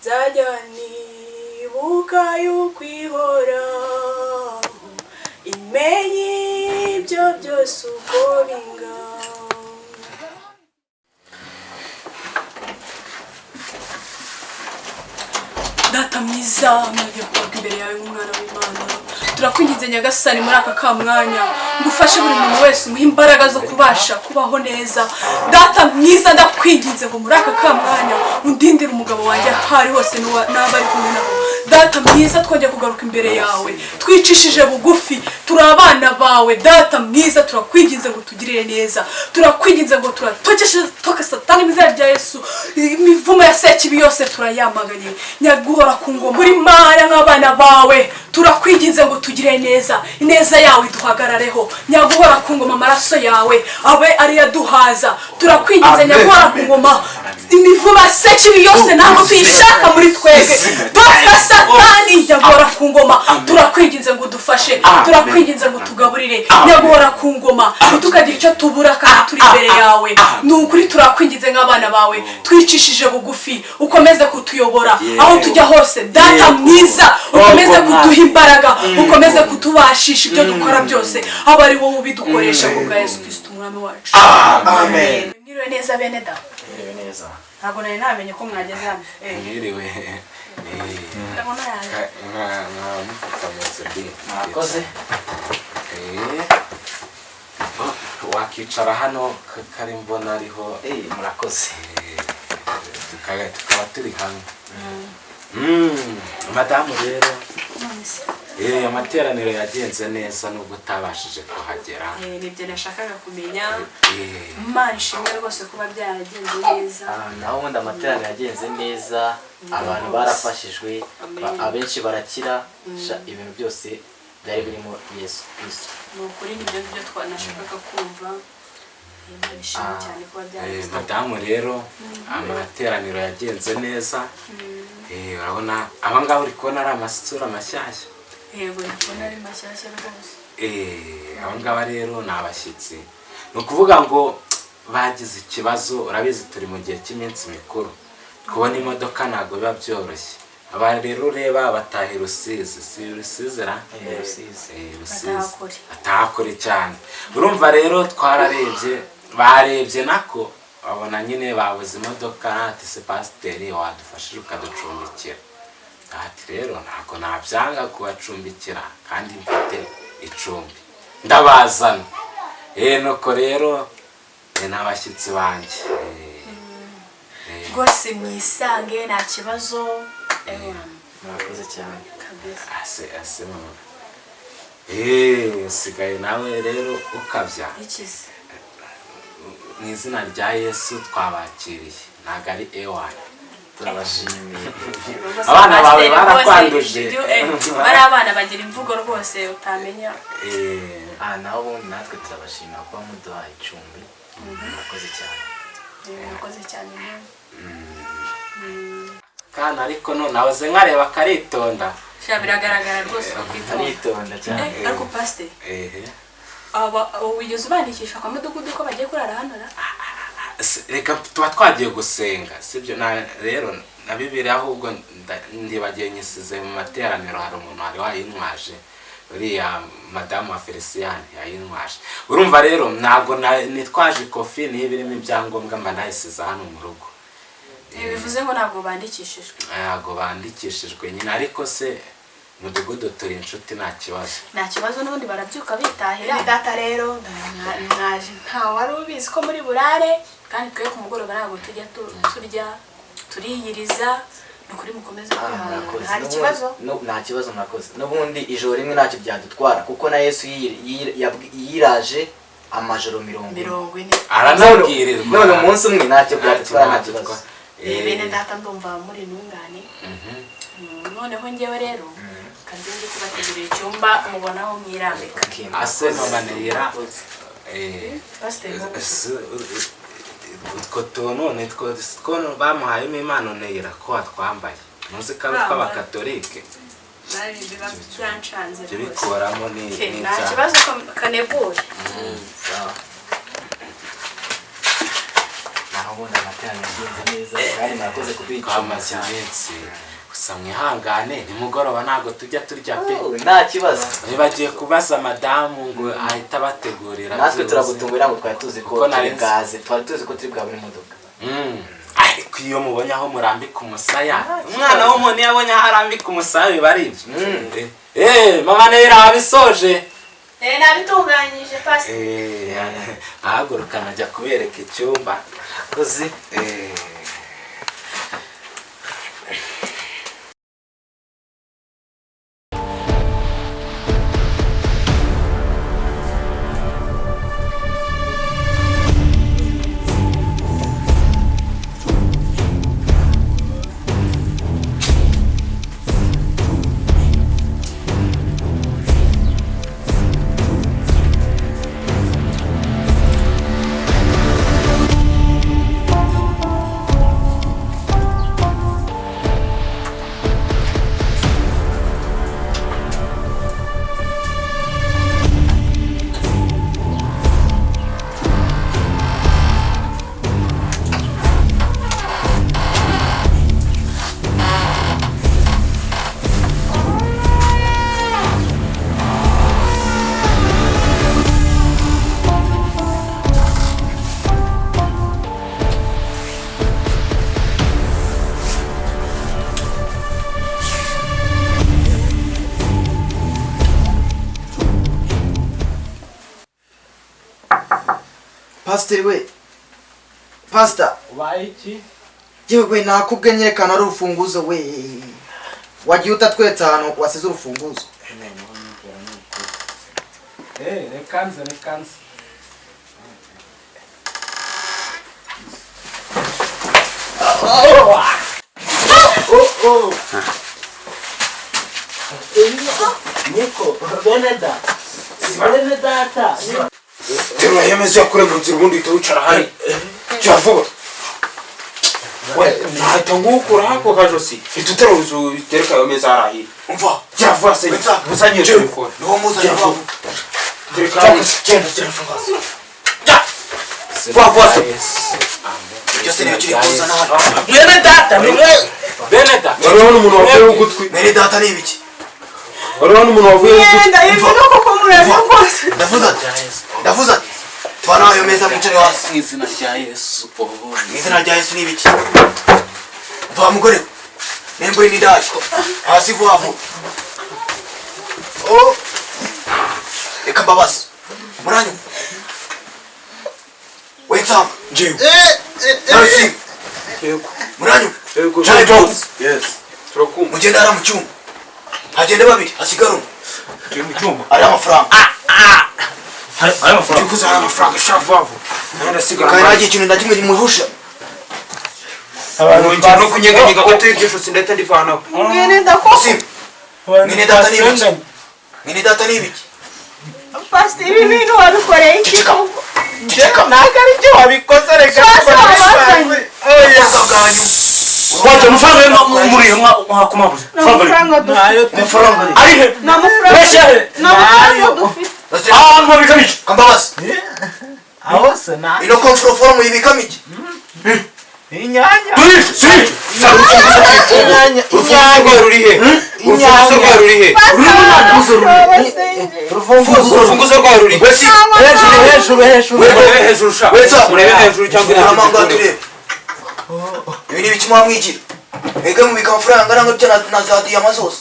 nzajya nibuka yuko ihoraho imenye ibyo byose uko bingana. Data mwiza mwajya kuvuga imbere yawe nk'umwana w'Imana, turakwinginze Nyagasani muri aka kamwanya ngufashe buri muntu wese umuha imbaraga zo kubasha kubaho neza. Data mwiza ndakwinginze ngo muri aka kamwanya undindire umugabo wanjye ahari hose n'abari kumwe nabo. Data mwiza twongeye kugaruka imbere yawe twicishije bugufi, turi abana bawe. Data mwiza turakwinginze ngo tugirire neza, turakwinginze ngo toke Satani mu izina rya Yesu. Imivumo ya sekibi yose turayamaganye. Nyaguhora ku ngoma muri Mana nk'abana bawe, turakwinginze ngo tugire neza, ineza yawe duhagarareho. Nyaguhora ku ngoma amaraso yawe abe ari yaduhaza. Turakwinginze nyaguhora ku ngoma imivumo ya sekibi yose ntabwo tuyishaka muri twese. Toka Satani nyaguhora ku ngoma, turakwinginze ngo dufashe, turakwinginze ngo tugaburire. Nyaguhora ku ngoma tukagira icyo tubura kandi turi imbere yawe. Nukuri turakwinginze nk'abana bawe twicishije bugufi, ukomeze kutuyobora aho tujya hose. Data mwiza ukomeze kuduha imbaraga, ukomeze kutubashisha ibyo dukora byose, aba ari wowe ubidukoresha ku bwa Yesu Kristo umwami wacu. Amen. Mwiriwe neza bene da? Mwiriwe neza. Ntabwo nari namenye ko mwageze hano. Mwiriwe. Ndabona yaje. Mufata mutse mwakoze. Wakicara hano kari mbona ariho murakoze. Tukaba turi hamwe. Madamu rero amateraniro yagenze neza nubwo utabashije kuhagera. Nibyo nashakaga kumenya. Imana ishimwe rwose kuba byaragenze neza. Naho ubundi amateraniro yagenze neza, abantu barafashijwe, abenshi barakira, ibintu byose byari birimo Yesu Kristo. Nukuri nibyo twanashakaga kumva. Imana ishimwe cyane kuba byaragenze. Madamu rero amateraniro yagenze neza. Urabona abangaba uri kubona ari amasura mashyashya. Yego ndabona ari mashyashya rwose. Abangaba rero ni abashyitsi. Ni ukuvuga ngo bagize ikibazo, urabizi turi mu gihe cy'iminsi mikuru, kubona imodoka ntabwo biba byoroshye. Aba rero ureba bataha Rusizi, si Rusizi ra? Rusizi atahakore cyane. Urumva rero twararebye, barebye nako babona nyine babuze imodoka. Ati se pasiteri wadufashije ukaducumbikira. Ati rero ntabwo nabyanga kubacumbikira kandi mfite icumbi, ndabazana. Nuko rero n'abashyitsi banjye rwose mwisange nta kibazo. Murakoze cyane kabisa. Ase mama. Sigaye nawe rero ukabya. Ikize mu izina rya Yesu twabakiriye, ntabwo ari ewana. turabashimiye. Abana bawe barakwanduje. Bari abana bagira imvugo rwose utamenya. Naho ubundi natwe turabashimira kuba muduhaye icumbi. Murakoze cyane. Murakoze cyane. Kana ariko none nahoze nkareba karitonda. Biragaragara rwose ko kwitonda cyane. Ariko pasiteri wigeze ubandikisha kwa mudugudu ko bagiye kurara hano ra? Reka tuba twagiye gusenga sibyo. Rero na Bibiliya ahubwo ndibagiye nyisize mu materaniro, hari umuntu wari wayintwaje, uriya madamu wa Feliciane yayintwaje. Urumva rero ntabwo nitwaje kofi n'ibirimo ibyangombwa mba nayisize hano mu rugo. Bivuze ngo ntabwo bandikishijwe? Ntabwo bandikishijwe nyine, ariko se mudugudu turi inshuti nta kibazo. Nta kibazo n'ubundi barabyuka bitahira. Data rero nta wari ubizi ko muri burare, kandi twe ku mugoroba ntabwo tujya turya turiyiriza. Nukuri mukomeze kwihangana. Hari ikibazo? Nta kibazo murakoze. N'ubundi ijoro rimwe ntacyo byadutwara kuko na Yesu yiraje amajoro 40. Aranabwirirwa. None umunsi umwe ntacyo byadutwara, nta kibazo. Bene data ndumva muri ntungane. Noneho ngewe rero kanzingi kubategurira icyumba mubonaho mwirambika. Ase mama Neyira. Utwo tuntu nitwo bamuhayemo impano Neyira ko watwambaye. Muzi ko abakatolike. Biba byanshanze rwose. Bikoramo ni nta kibazo kanegure. Naho nkabona amateraniro agenze neza kandi murakoze kubicuma twamaze iminsi gusa mwihangane nimugoroba ntabwo tujya turya pe nta kibazo bagiye kubaza madamu ngo ahita bategurira natwe turagutungurira ngo twari tuzi ko turi gaze twari tuzi ko turi bwabure imodoka ariko iyo mubonye aho murambika umusaya umwana w'umuntu iyo abonye aho arambika umusaya biba ari ibyo mama Nera wabisoje nabitunganyije pasi ahaguruka najya kubereka icyumba uzi Pastor we Pastor ubaye iki yewe nakubwe nyerekana ari urufunguzo we wagiye utatwetse ahantu wasize urufunguzo rekanze Niko Beneda Benedata Terwa yemeze yakure mu nzira ubundi tuwicara hari cyavuga we nahita ngukura hako kajosi itutera uzu bitereka yo meza arahi umva cyavuga se busanye telefone niwo muza yavuga tereka cyenda fungazo Fwa byose niyo kiri kuza na hano Benedata Beneda Ariho n'umuntu wavuye ugutwi Benedata ni ibiki Ariho n'umuntu wavuye ugutwi ndayivuga koko mureza rwose ndavuza twana ayo meza mwicare hasi mu izina rya Yesu mu izina rya Yesu ni ibiki va mugore nembo ni dashi hasi vuba vuba reka mbabazi muranyu wetsam Jiu nasi muranyu Jai Jones yes turakumva mugenda ara mu cyumba hagende babiri hasigara umwe turi mu cyumba ari amafaranga hari amafaranga kuza hari amafaranga shavuvu none sigara kandi nagiye ikintu na kimwe muhusha abantu no kunyeganyega gateye gisho sindeta ndivanaho mwene ndako sim mwene data ni ibiki mwene data ni ibiki pasi ibi bintu wabikoreye iki ceceka ceceka ntabwo ari byo wabikoze reka waje amafaranga muri mwakumabuze amafaranga dufite amafaranga ari he n'amafaranga dufite ahantu bikamije kambabazi Awose na ino control yibikamije inyanya turi inyanya urufunguzo ruri he urufunguzo rwawe ruri he urufunguzo rwawe ruri hejuru urebe hejuru sha Weza. urebe hejuru cyangwa uramanga turebe ibi ni ibiki mwamwigira ege mubika amafaranga aranga byo na za diyama zose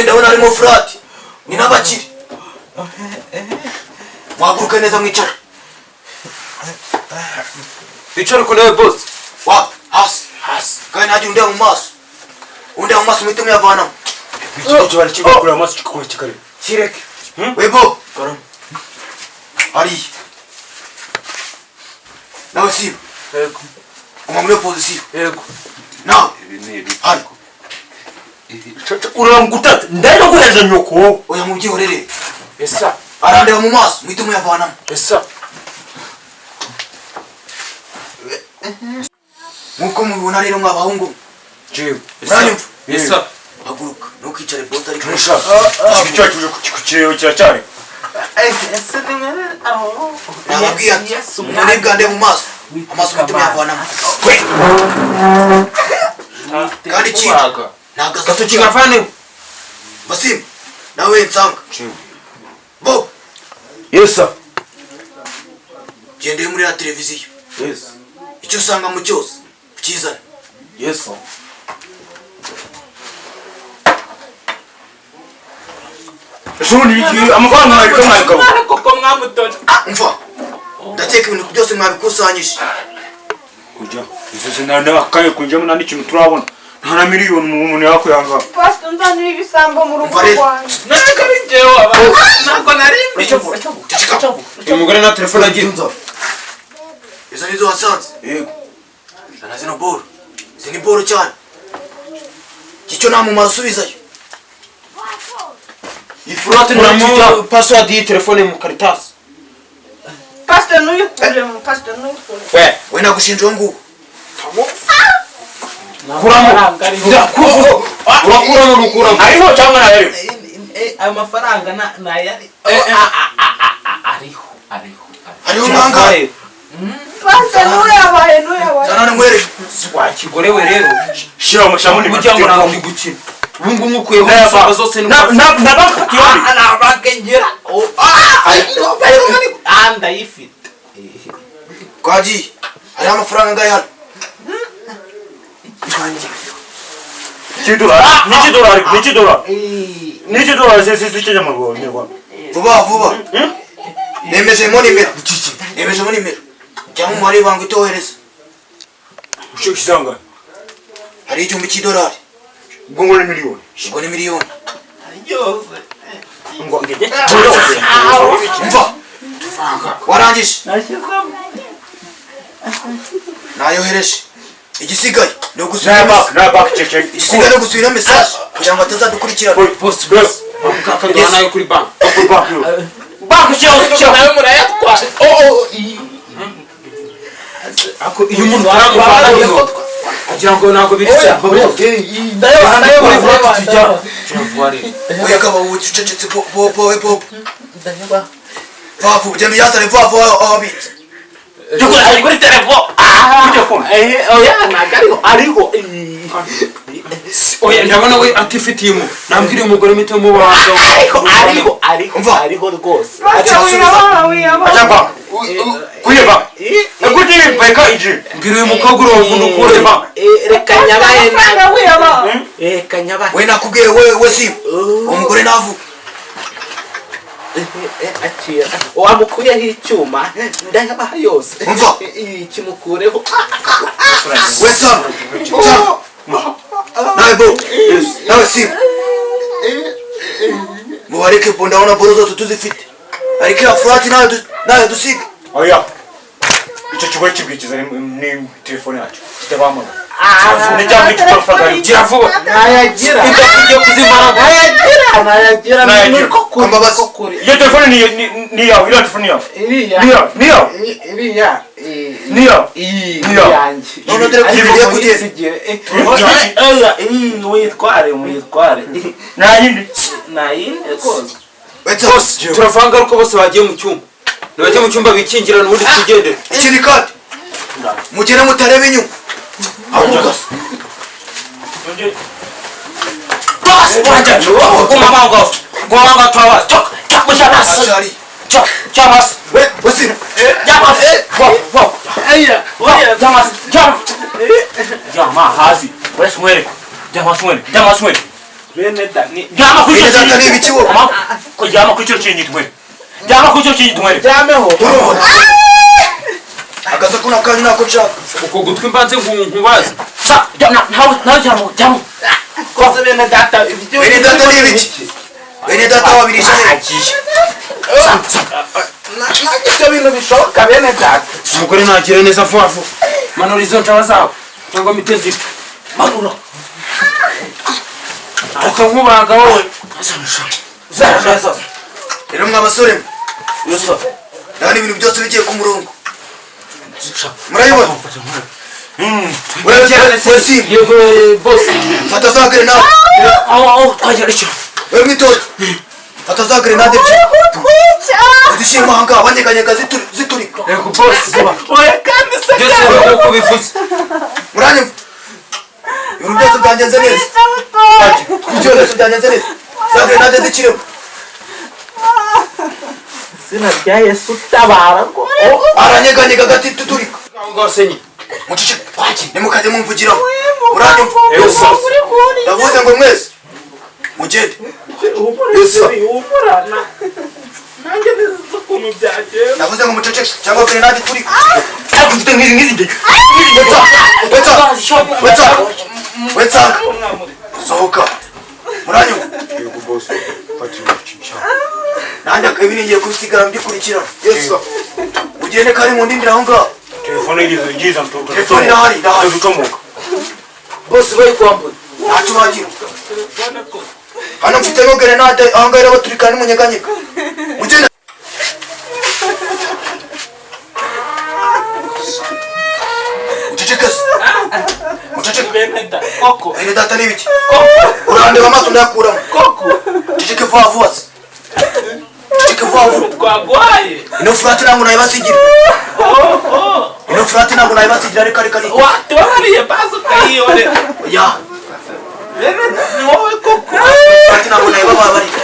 ndabona harimo furati ni n'abakiri mwahaguruke neza mwicara bicara ku ntebe boss wa hasi kandi ntagira undeba mu maso undeba mu maso muhite muyavanamo ikigo bari kigakura amaso kikakora kikare kireke webo hariya nawe siba yego guma muri pozisiyo yego nawe ibi ni ibi hano uramgutate ndahita guheza nyoko oya mubyihorere esa arandeba mu maso muhite muyavanamo esa nkuko mubibona rero mwabahungu jewe muranyumva esa haguruka ntukicare bosi ariko ntushaka ikintu cyacu kukireba kiracyari ese ni mwene aho nababwiye ati umunibwa nde mu maso amaso umutima yavanamo kandi ikindi ntabwo gato kigavaneho Basim nawe nsanga bo yesa gendeye muri ya televiziyo yesa icyo usanga mu cyose ukizana yesa Shuni amafaranga ariko mwagabo koko mwamutoje umva ndakeka ibintu byose mwabikusanyije kujya izo zinana akaye kunjamo nandi kintu turabona nta na miliyoni umuntu yakwihanga Pastor nzanira ibisambo mu rugo Umva rero. rwanjye. ntabwo ari njyewe ntabwo nari mbizi uyu mugore na telefone agira izo nizo wasanze yego zana zino boro izi ni boro cyane icyo nta mumaro usubizayo ifurate namo password yi telefone mu karitasi Pastor nuyikuremo, Pastor nuyikuremo. we nagushinja uwo nguwo kuramo urakuramo nukuramo ariho cyangwa nayo ayo mafaranga nayari ariho hariho nangahe Pastor nuyabaye. zana nkwereke wakigore we rero shira amashamu ni kugira ngo nawe gukina ubu ngubu mukuyeho insaba zose nabakengera ndayifite twagiye hariho amafaranga angahe hano n'ikidolari sisi cy'amaguru vuba vuba nemejemo nimero cyangwa umubare w'ibanga itohereza ushaka isanga hari igihumbi cy'idolari ubwo ngo ni miliyoni ubwo ni miliyoni yose ngo ngege umva warangije nayohereje igisigaye ni ugusubira igisigaye ni ugusubira message kugira ngo atazadukurikirana post bus akaduha nayo kuri bank nawe murayatwara iyo umuntu aramuvana agira ngo ntabwo biri samba oya kaba ucecetse powe vavu ugenda uyazane vavu aho abitse kuri telefone oya ntabwo ariho oya ndabona we atifitiye mu nambwira umugore mito mu ariho rwose Pastor wiyabaye. kuyeba ekutini beka iji mbwira uyu mukobwa urovunda ukureba reka nyabaye Pastor wiyabaye. reka nyabaye we nakubwiye we si umugore navuga akira wamukuyeho icyuma ndayabaha yose Umva. kimukureho we sam nawe bro nawe si mubareke po ndabona boro zose tuzifite ariko iya furati nayo dusiga oya icyo kigo kibwikiza ni telefone yacu kitabamona nijyamo ikitorofagari gira vuba nayagira ujya kuzimara nayagira Kambabazi. iyo telefone ni yawe iriya telefone yawe iriya niyo yanjye none dore ko ugiye kugenda witware nta yindi nayinde rwose wetse turavanga ariko bose bagiye mu cyumba nibajya mu cyumba bikingirana ubundi tugendere ikindi kandi mugere mutareba inyuma ahubwo data niba ikibo byameho akaza kuna kanyu nako nshaka uko gutwi mbanze nkubaze koze bene data bene data niba iki bene data wabirisha ibyo bintu bishoboka bene data umugore ntagira neza vuba vuba manura izo ncaba zawe cyangwa mitezi manura ukankubaga wowe rero mwa basore ndabona ibintu byose bigiye ku murongo murayibona wesi fata za grenade wewe mwitoto fata za grenade ebyiri kutwica uzishyire mahanga abanyeganyega ziturika yego boss oya kandi se byose uko bivuze muranyumva ibintu byose byangenze neza kwica butoya ibyo byose byangenze neza za grenade zikirimo izina rya Yesu tabara ngo aranyeganyega agati tuturika ngose nyine mucece nimukajye mumvugiraho muranyumva Yes, sir. ndavuze ngo mwese mugende Yes, sir. umurana nanjye nzi ukuntu byagenze ndavuze ngo muceceke cyangwa grenade turika mfite nk'izi wetsa sohoka muranyumva yego boss fata ibyo nanjye akabiri ngiye kubisigara mbikurikirana yesu ugende kari mu ndindira aho ngaho telefone igize mtoto telefone irahari tucomoka bose bari kwambuye ntacyo bagira hano mfite no grenade aho ngaho irabaturika n'umunyeganyega mugende muceceke se muceceke bene data n'ibiki urandeba amaso ndayakuramo ceceke vuba vuba se ceceke vuba vuba twagwaye ino furati ntabwo nayibasigira ino furati ntabwo nayibasigira reka reka reka watubabariye basi ukayiyore ya ni wowe koko furati ntabwo nayibabarira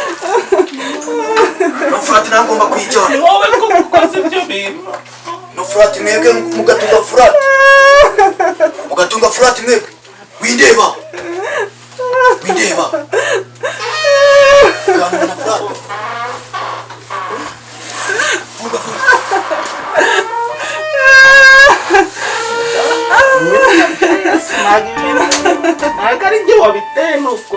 ino furati ntabwo ngomba kuyijyana ni wowe koko ukoze ibyo bintu ino furati mwebwe mugatunga furati mwebwe windeba ganura na furati funga ntabwo ari njye wabiteye nuko